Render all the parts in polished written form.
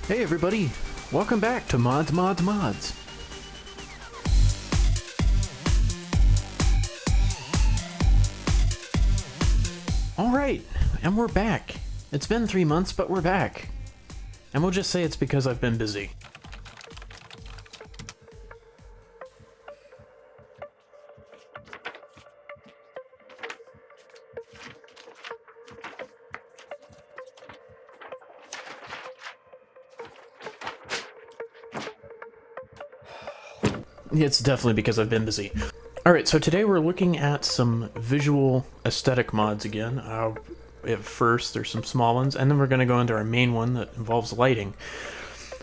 Hey everybody, welcome back to Mods. Alright, and we're back. It's been 3 months, but we're back. And we'll just say it's because I've been busy. It's definitely because I've been busy. Alright, so today we're looking at some visual aesthetic mods again. At first, there's some small ones, and then we're going to go into our main one that involves lighting.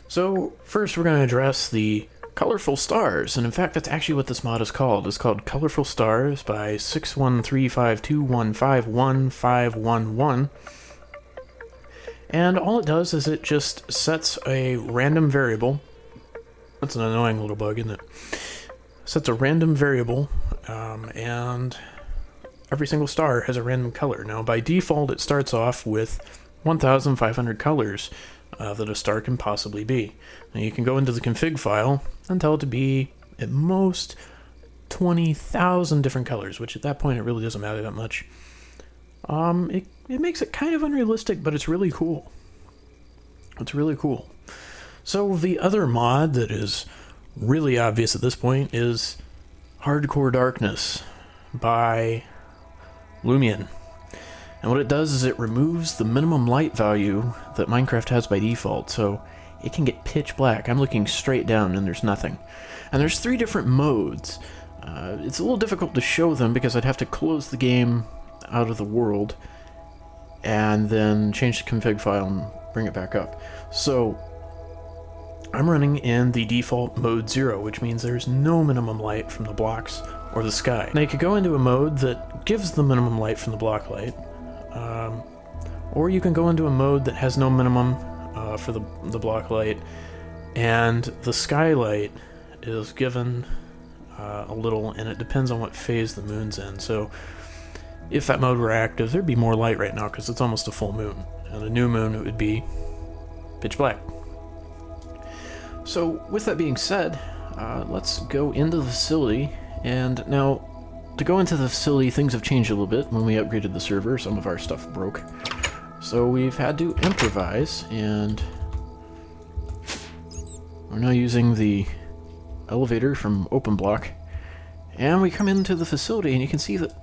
So, first we're going to address the colorful stars, and in fact that's actually what this mod is called. It's called Colorful Stars by 613521511. And all it does is it just sets a random variable. That's an annoying little bug, isn't it? Sets a random variable, and every single star has a random color. Now, by default, it starts off with 1,500 colors that a star can possibly be. Now, you can go into the config file and tell it to be, at most, 20,000 different colors, which at that point, it really doesn't matter that much. It makes it kind of unrealistic, but it's really cool. It's really cool. So the other mod that is really obvious at this point is Hardcore Darkness by Lumion. And what it does is it removes the minimum light value that Minecraft has by default, so it can get pitch black. I'm looking straight down and there's nothing. And there's 3 different modes. It's a little difficult to show them because I'd have to close the game out of the world and then change the config file and bring it back up. So I'm running in the default mode 0, which means there's no minimum light from the blocks or the sky. Now you could go into a mode that gives the minimum light from the block light, or you can go into a mode that has no minimum for the block light, and the skylight is given a little, and it depends on what phase the moon's in. So if that mode were active, there'd be more light right now because it's almost a full moon, and a new moon it would be pitch black. So, with that being said, let's go into the facility, and now, to go into the facility, things have changed a little bit. When we upgraded the server, some of our stuff broke. So we've had to improvise, and we're now using the elevator from OpenBlock, and we come into the facility, and you can see that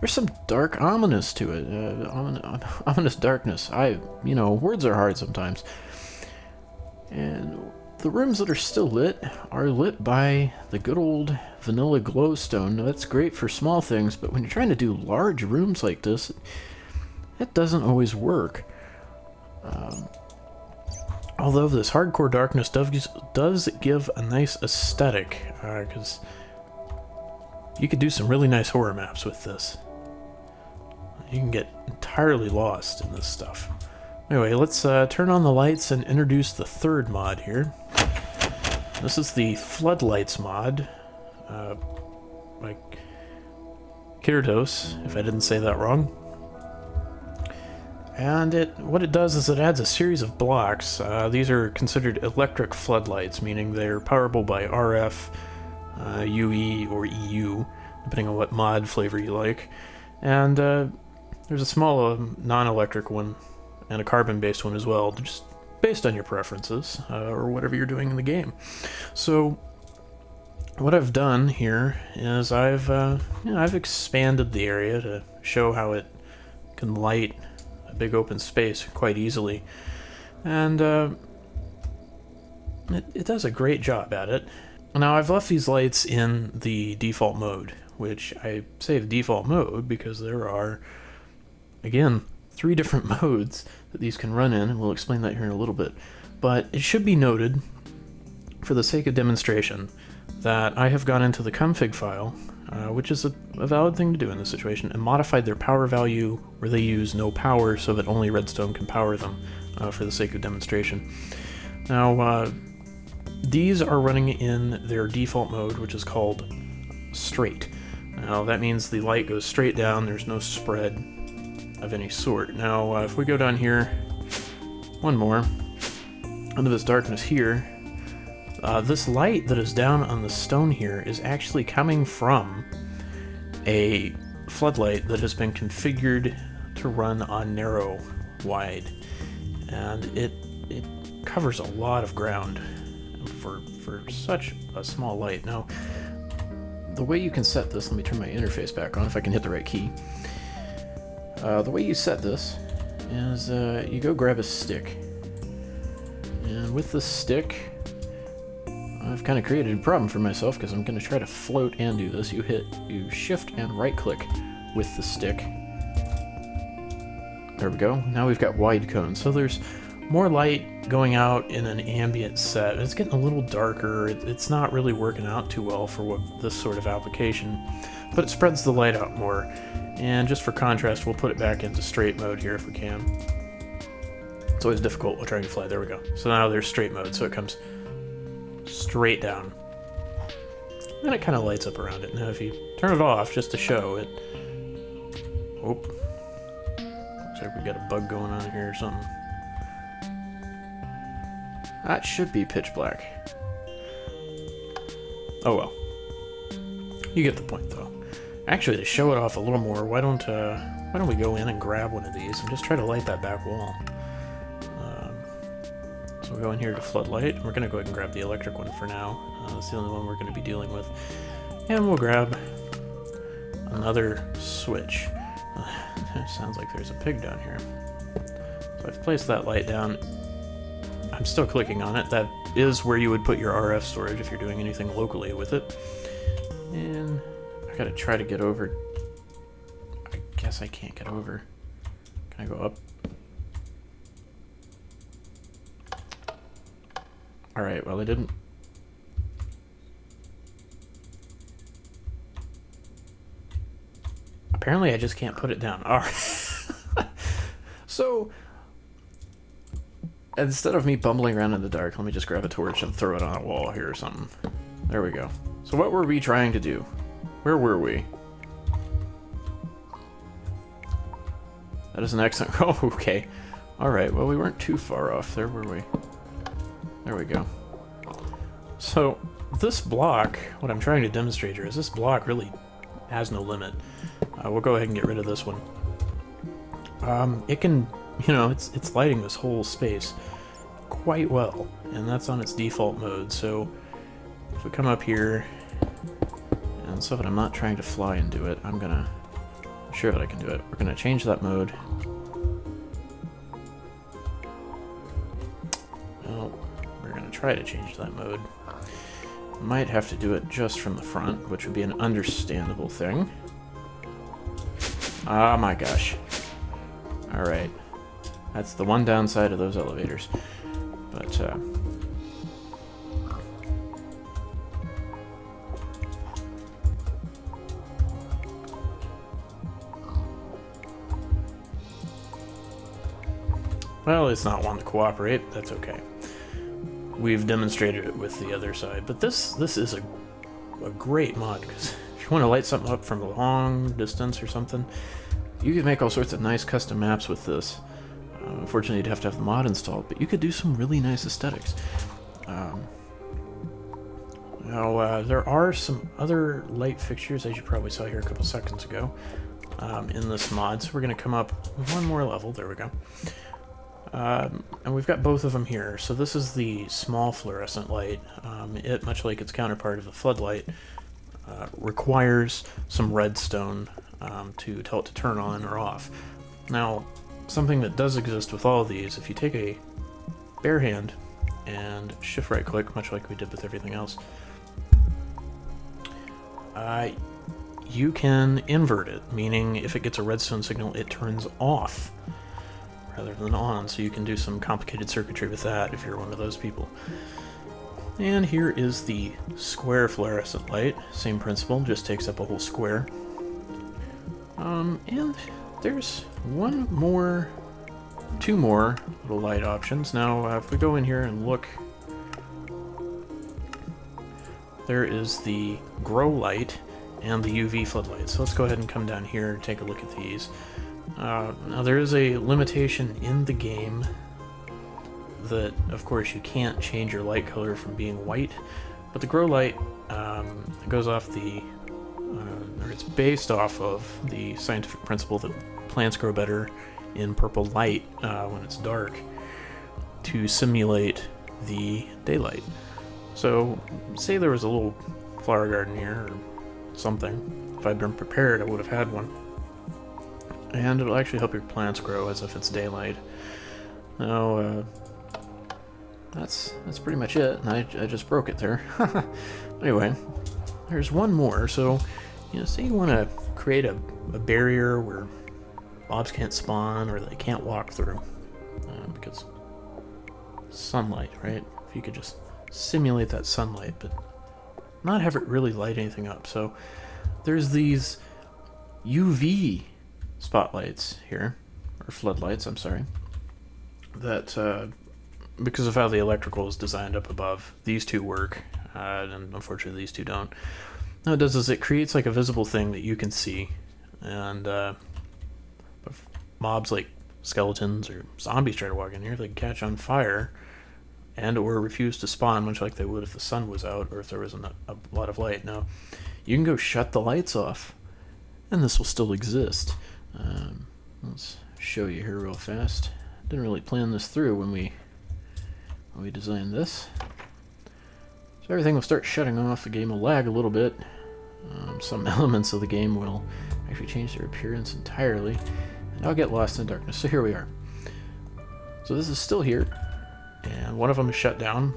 there's some dark ominous to it, ominous darkness. Words are hard sometimes. And the rooms that are still lit are lit by the good old vanilla glowstone. Now, that's great for small things, but when you're trying to do large rooms like this, it doesn't always work. Although this hardcore darkness does give a nice aesthetic, because you could do some really nice horror maps with this. You can get entirely lost in this stuff. Anyway, let's turn on the lights and introduce the third mod here. This is the FloodLights mod by Kirdos, if I didn't say that wrong. And what it does is it adds a series of blocks. These are considered electric floodlights, meaning they're powerable by RF, UE, or EU, depending on what mod flavor you like. And there's a small non-electric one and a carbon-based one as well, just based on your preferences, or whatever you're doing in the game. So, what I've done here is I've expanded the area to show how it can light a big open space quite easily, and it does a great job at it. Now, I've left these lights in the default mode, which I say the default mode because there are, again, 3 different modes that these can run in, and we'll explain that here in a little bit. But it should be noted, for the sake of demonstration, that I have gone into the config file, which is a valid thing to do in this situation, and modified their power value where they use no power so that only redstone can power them, for the sake of demonstration. Now, these are running in their default mode, which is called straight. Now, that means the light goes straight down, there's no spread of any sort. Now, if we go down here, one more, into this darkness here. This light that is down on the stone here is actually coming from a floodlight that has been configured to run on narrow wide, and it covers a lot of ground for such a small light. Now, the way you can set this, let me turn my interface back on if I can hit the right key. The way you set this is you go grab a stick, and with this stick, I've kind of created a problem for myself because I'm going to try to float and do this. You shift and right click with the stick. There we go. Now we've got wide cone. So there's more light going out in an ambient set. It's getting a little darker. It's not really working out too well for this sort of application, but it spreads the light out more. And just for contrast, we'll put it back into straight mode here if we can. It's always difficult while trying to fly. There we go. So now there's straight mode, so it comes straight down. And it kind of lights up around it. Now if you turn it off just to show it... Oh. Looks like we got a bug going on here or something. That should be pitch black. Oh well. You get the point though. Actually, to show it off a little more, why don't we go in and grab one of these and just try to light that back wall. So we'll go in here to Floodlight. We're going to go ahead and grab the electric one for now. That's the only one we're going to be dealing with. And we'll grab another switch. It sounds like there's a pig down here. So I've placed that light down. I'm still clicking on it. That is where you would put your RF storage if you're doing anything locally with it. And I gotta try to get over. I guess I can't get over. Can I go up? Alright, well I didn't. Apparently I just can't put it down. Alright. So, instead of me bumbling around in the dark, let me just grab a torch and throw it on a wall here or something. There we go. So what were we trying to do? Where were we? That is an excellent... Oh, okay. Alright, well we weren't too far off there, were we? There we go. So, this block, what I'm trying to demonstrate here is this block really has no limit. We'll go ahead and get rid of this one. It can, you know, it's lighting this whole space quite well, and that's on its default mode. So, if we come up here, and so that I'm not trying to fly and do it, I'm sure that I can do it. We're gonna change that mode. Well, we're gonna try to change that mode. Might have to do it just from the front, which would be an understandable thing. Oh my gosh. Alright. That's the one downside of those elevators. But, well, it's not wanting to cooperate. That's okay. We've demonstrated it with the other side, but this is a great mod, because if you want to light something up from a long distance or something, you could make all sorts of nice custom maps with this. Unfortunately, you'd have to have the mod installed, but you could do some really nice aesthetics. Now, there are some other light fixtures, as you probably saw here a couple seconds ago, in this mod, so we're going to come up one more level. There we go. And we've got both of them here. So this is the small fluorescent light. It, much like its counterpart of the floodlight, requires some redstone to tell it to turn on or off. Now, something that does exist with all of these, if you take a bare hand and shift right click, much like we did with everything else, you can invert it, meaning if it gets a redstone signal, it turns off rather than on, so you can do some complicated circuitry with that if you're one of those people. And here is the square fluorescent light. Same principle, just takes up a whole square. And there's two more little light options. Now, if we go in here and look, there is the grow light and the UV floodlight. So let's go ahead and come down here and take a look at these. Now there is a limitation in the game that, of course, you can't change your light color from being white, but the grow light goes off the, or it's based off of the scientific principle that plants grow better in purple light when it's dark to simulate the daylight. So, say there was a little flower garden here or something. If I'd been prepared, I would have had one. And it'll actually help your plants grow as if it's daylight. Now, that's pretty much it, and I just broke it there. Anyway, there's one more. So, say you want to create a barrier where mobs can't spawn or they can't walk through because sunlight, right? If you could just simulate that sunlight, but not have it really light anything up. So there's these UV spotlights here, or floodlights, I'm sorry, that because of how the electrical is designed up above, these two work, and unfortunately these two don't. What it does is it creates like a visible thing that you can see, and if mobs like skeletons or zombies try to walk in here, they catch on fire and or refuse to spawn, much like they would if the sun was out or if there wasn't a lot of light. Now, you can go shut the lights off, and this will still exist. Let's show you here real fast. Didn't really plan this through when we designed this. So everything will start shutting off. The game will lag a little bit. Some elements of the game will actually change their appearance entirely, and I'll get lost in darkness. So here we are. So this is still here, and one of them is shut down.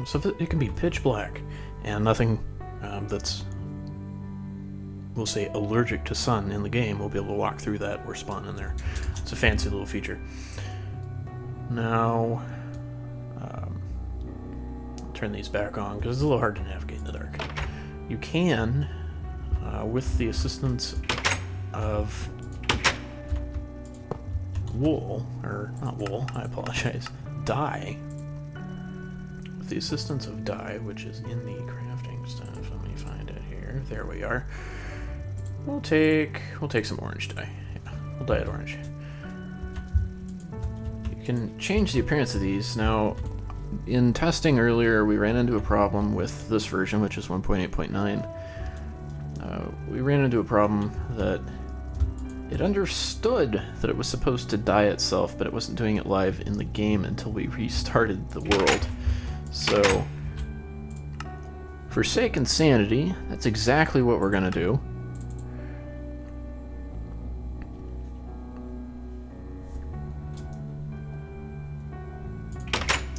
So it can be pitch black, and nothing that's, we'll say, allergic to sun in the game will be able to walk through that or spawn in there. It's a fancy little feature. Now, I'll turn these back on because it's a little hard to navigate in the dark. You can, with the assistance of wool, or not wool, I apologize, dye. With the assistance of dye, which is in the crafting stuff, let me find it here. There we are. We'll take some orange dye. Yeah, we'll dye it orange. You can change the appearance of these. Now, in testing earlier, we ran into a problem with this version, which is 1.8.9. We ran into a problem that it understood that it was supposed to dye itself, but it wasn't doing it live in the game until we restarted the world. So, for sake and sanity, that's exactly what we're going to do.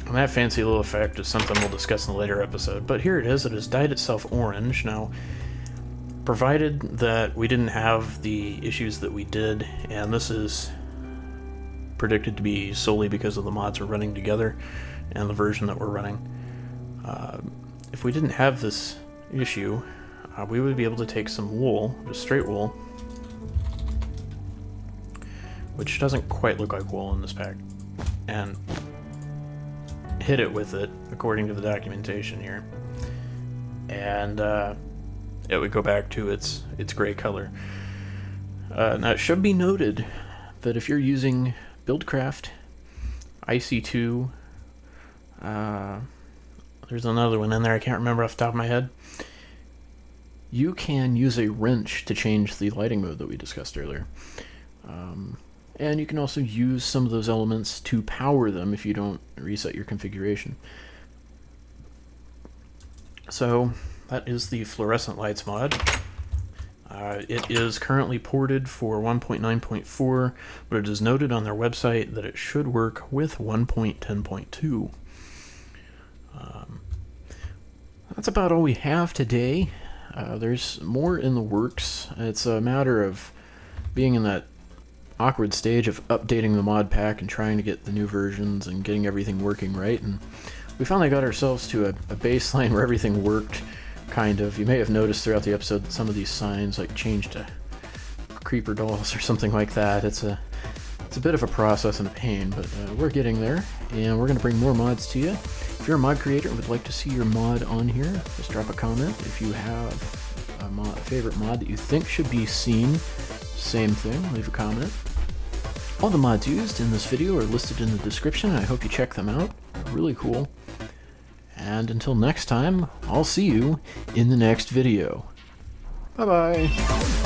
And that fancy little effect is something we'll discuss in a later episode, but here it is. It has dyed itself orange. Now, provided that we didn't have the issues that we did, and this is predicted to be solely because of the mods we're running together and the version that we're running. If we didn't have this issue, we would be able to take some wool, just straight wool, which doesn't quite look like wool in this pack, and hit it with it according to the documentation here, and it would go back to its gray color. Now it should be noted that if you're using Buildcraft, IC2, there's another one in there I can't remember off the top of my head, you can use a wrench to change the lighting mode that we discussed earlier. And you can also use some of those elements to power them if you don't reset your configuration. So that is the Fluorescent Lights mod. It is currently ported for 1.9.4, but it is noted on their website that it should work with 1.10.2. That's about all we have today. There's more in the works. It's a matter of being in that awkward stage of updating the mod pack and trying to get the new versions and getting everything working right, and we finally got ourselves to a baseline where everything worked, kind of. You may have noticed throughout the episode that some of these signs like changed to creeper dolls or something like that. It's a bit of a process and a pain, but we're getting there, and we're going to bring more mods to you. If you're a mod creator and would like to see your mod on here, just drop a comment. If you have a favorite mod that you think should be seen, same thing, leave a comment. All the mods used in this video are listed in the description, and I hope you check them out. They're really cool. And until next time, I'll see you in the next video. Bye-bye!